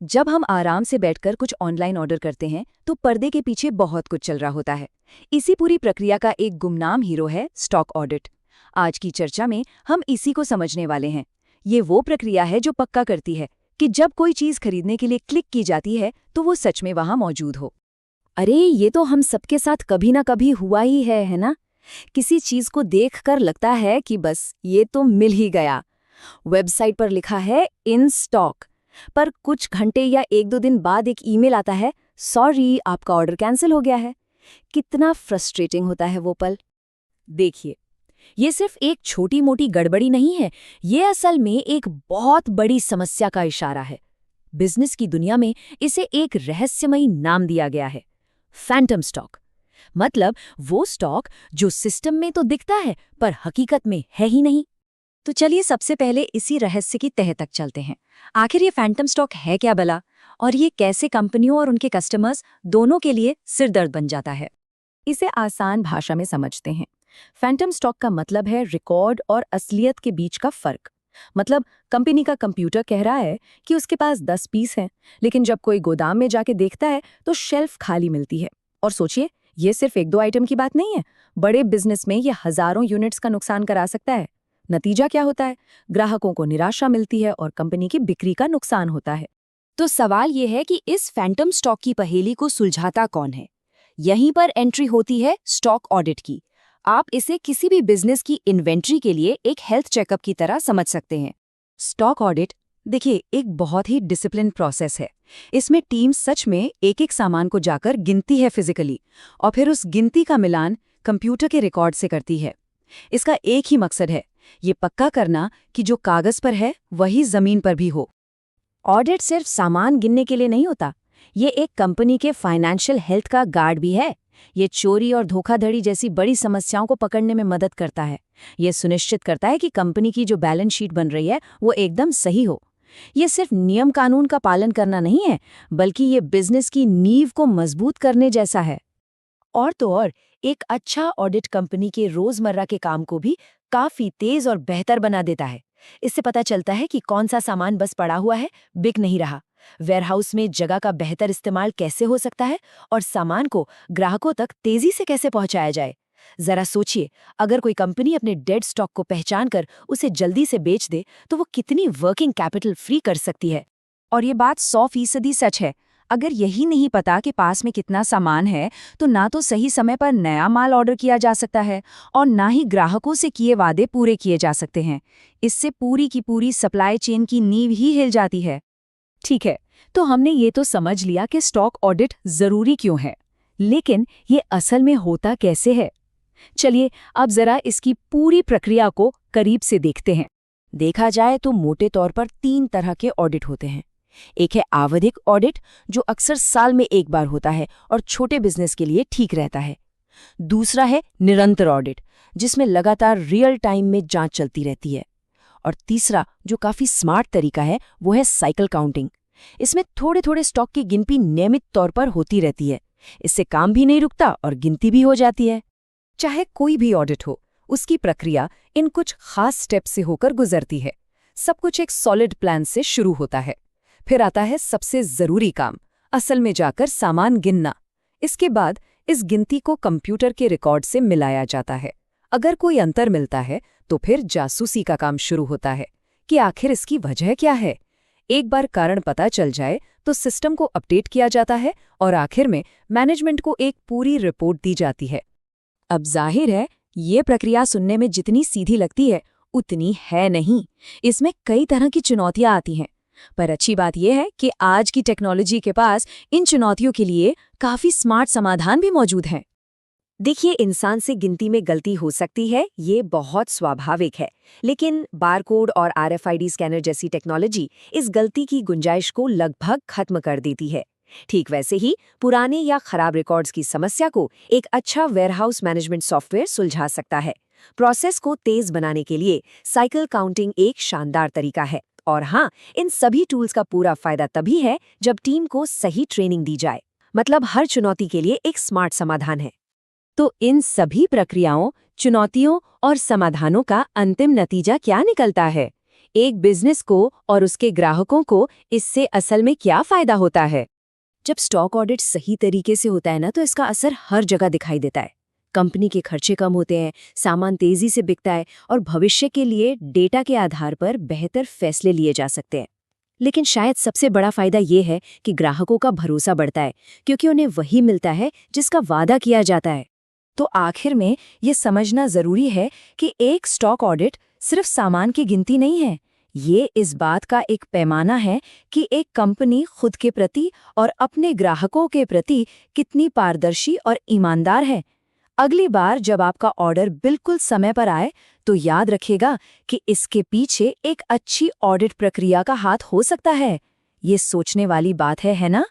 जब हम आराम से बैठकर कुछ ऑनलाइन ऑर्डर करते हैं तो पर्दे के पीछे बहुत कुछ चल रहा होता है। इसी पूरी प्रक्रिया का एक गुमनाम हीरो है स्टॉक ऑडिट। आज की चर्चा में हम इसी को समझने वाले हैं। ये वो प्रक्रिया है जो पक्का करती है कि जब कोई चीज़ खरीदने के लिए क्लिक की जाती है तो वो सच में वहां मौजूद हो। अरे ये तो हम सबके साथ कभी ना कभी हुआ ही है ना। किसी चीज को देखकर लगता है कि बस ये तो मिल ही गया। वेबसाइट पर लिखा है इन स्टॉक, पर कुछ घंटे या एक दो दिन बाद एक ईमेल आता है, सॉरी आपका ऑर्डर कैंसिल हो गया है। कितना फ्रस्ट्रेटिंग होता है वो पल। देखिए, ये सिर्फ एक छोटी मोटी गड़बड़ी नहीं है, ये असल में एक बहुत बड़ी समस्या का इशारा है। बिजनेस की दुनिया में इसे एक रहस्यमयी नाम दिया गया है, फैंटम स्टॉक। मतलब वो स्टॉक जो सिस्टम में तो दिखता है पर हकीकत में है ही नहीं। तो चलिए सबसे पहले इसी रहस्य की तह तक चलते हैं। आखिर ये फैंटम स्टॉक है क्या भला, और ये कैसे कंपनियों और उनके कस्टमर्स दोनों के लिए सिरदर्द बन जाता है। इसे आसान भाषा में समझते हैं। फैंटम स्टॉक का मतलब है रिकॉर्ड और असलियत के बीच का फर्क। मतलब कंपनी का कंप्यूटर कह रहा है कि उसके पास 10 पीस हैं, लेकिन जब कोई गोदाम में जाके देखता है तो शेल्फ खाली मिलती है। और सोचिए, ये सिर्फ एक दो आइटम की बात नहीं है, बड़े बिजनेस में ये हजारों यूनिट्स का नुकसान करा सकता है। नतीजा क्या होता है? ग्राहकों को निराशा मिलती है और कंपनी की बिक्री का नुकसान होता है। तो सवाल ये है कि इस फैंटम स्टॉक की पहेली को सुलझाता कौन है। यहीं पर एंट्री होती है स्टॉक ऑडिट की। आप इसे किसी भी बिजनेस की इन्वेंट्री के लिए एक हेल्थ चेकअप की तरह समझ सकते हैं। स्टॉक ऑडिट, देखिए, एक बहुत ही डिसिप्लिन प्रोसेस है। इसमें टीम सच में एक एक सामान को जाकर गिनती है फिजिकली, और फिर उस गिनती का मिलान कंप्यूटर के रिकॉर्ड से करती है। इसका एक ही मकसद है, ये पक्का करना कि जो कागज पर है वही जमीन पर भी हो। ऑडिट सिर्फ सामान गिनने के लिए नहीं होता, ये एक कंपनी के फाइनेंशियल हेल्थ का गार्ड भी है। ये चोरी और धोखाधड़ी जैसी बड़ी समस्याओं को पकड़ने में मदद करता है। ये सुनिश्चित करता है कि कंपनी की जो बैलेंस शीट बन रही है वो एकदम सही हो। ये सिर्फ नियम कानून का पालन करना नहीं है, बल्कि ये बिजनेस की नींव को मजबूत करने जैसा है। और तो और, एक अच्छा ऑडिट कंपनी के रोजमर्रा के काम को भी काफी तेज और बेहतर बना देता है। इससे पता चलता है कि कौन सा सामान बस पड़ा हुआ है, बिक नहीं रहा। वेयरहाउस में जगह का बेहतर इस्तेमाल कैसे हो सकता है, और सामान को ग्राहकों तक तेजी से कैसे पहुंचाया जाए। जरा सोचिए, अगर कोई कंपनी अपने डेड स्टॉक को पहचान कर उसे जल्दी से बेच दे तो वो कितनी वर्किंग कैपिटल फ्री कर सकती है। और ये बात 100% सच है। अगर यही नहीं पता कि पास में कितना सामान है तो ना तो सही समय पर नया माल ऑर्डर किया जा सकता है और ना ही ग्राहकों से किए वादे पूरे किए जा सकते हैं। इससे पूरी की पूरी सप्लाई चेन की नींव ही हिल जाती है। ठीक है, तो हमने ये तो समझ लिया कि स्टॉक ऑडिट जरूरी क्यों है, लेकिन ये असल में होता कैसे है। चलिए अब जरा इसकी पूरी प्रक्रिया को करीब से देखते हैं। देखा जाए तो मोटे तौर पर 3 तरह के ऑडिट होते हैं। एक है आवधिक ऑडिट, जो अक्सर साल में एक बार होता है और छोटे बिजनेस के लिए ठीक रहता है। दूसरा है निरंतर ऑडिट, जिसमें लगातार रियल टाइम में जांच चलती रहती है। और तीसरा, जो काफी स्मार्ट तरीका है, वो है साइकिल काउंटिंग। इसमें थोड़े थोड़े स्टॉक की गिनती नियमित तौर पर होती रहती है। इससे काम भी नहीं रुकता और गिनती भी हो जाती है। चाहे कोई भी ऑडिट हो, उसकी प्रक्रिया इन कुछ खास स्टेप से होकर गुजरती है। सब कुछ एक सॉलिड प्लान से शुरू होता है। फिर आता है सबसे जरूरी काम, असल में जाकर सामान गिनना। इसके बाद इस गिनती को कंप्यूटर के रिकॉर्ड से मिलाया जाता है। अगर कोई अंतर मिलता है तो फिर जासूसी का काम शुरू होता है कि आखिर इसकी वजह क्या है। एक बार कारण पता चल जाए तो सिस्टम को अपडेट किया जाता है और आखिर में मैनेजमेंट को एक पूरी रिपोर्ट दी जाती है। अब जाहिर है, ये प्रक्रिया सुनने में जितनी सीधी लगती है उतनी है नहीं। इसमें कई तरह की चुनौतियां आती हैं। पर अच्छी बात यह है कि आज की टेक्नोलॉजी के पास इन चुनौतियों के लिए काफी स्मार्ट समाधान भी मौजूद हैं। देखिए, इंसान से गिनती में गलती हो सकती है, ये बहुत स्वाभाविक है। लेकिन बारकोड और आरएफआईडी स्कैनर जैसी टेक्नोलॉजी इस गलती की गुंजाइश को लगभग खत्म कर देती है। ठीक वैसे ही पुराने या खराब रिकॉर्ड्स की समस्या को एक अच्छा वेयरहाउस मैनेजमेंट सॉफ्टवेयर सुलझा सकता है। प्रोसेस को तेज बनाने के लिए साइकिल काउंटिंग एक शानदार तरीका है। और हाँ, इन सभी टूल्स का पूरा फायदा तभी है जब टीम को सही ट्रेनिंग दी जाए। मतलब हर चुनौती के लिए एक स्मार्ट समाधान है। तो इन सभी प्रक्रियाओं, चुनौतियों और समाधानों का अंतिम नतीजा क्या निकलता है? एक बिजनेस को और उसके ग्राहकों को इससे असल में क्या फायदा होता है? जब स्टॉक ऑडिट सही तरीके से होता है ना, तो इसका असर हर जगह दिखाई देता है। कंपनी के खर्चे कम होते हैं, सामान तेजी से बिकता है और भविष्य के लिए डेटा के आधार पर बेहतर फैसले लिए जा सकते हैं। लेकिन शायद सबसे बड़ा फायदा ये है कि ग्राहकों का भरोसा बढ़ता है, क्योंकि उन्हें वही मिलता है जिसका वादा किया जाता है। तो आखिर में ये समझना जरूरी है कि एक स्टॉक ऑडिट सिर्फ सामान की गिनती नहीं है, ये इस बात का एक पैमाना है कि एक कंपनी खुद के प्रति और अपने ग्राहकों के प्रति कितनी पारदर्शी और ईमानदार है। अगली बार जब आपका ऑर्डर बिल्कुल समय पर आए, तो याद रखिएगा कि इसके पीछे एक अच्छी ऑडिट प्रक्रिया का हाथ हो सकता है। ये सोचने वाली बात है ना?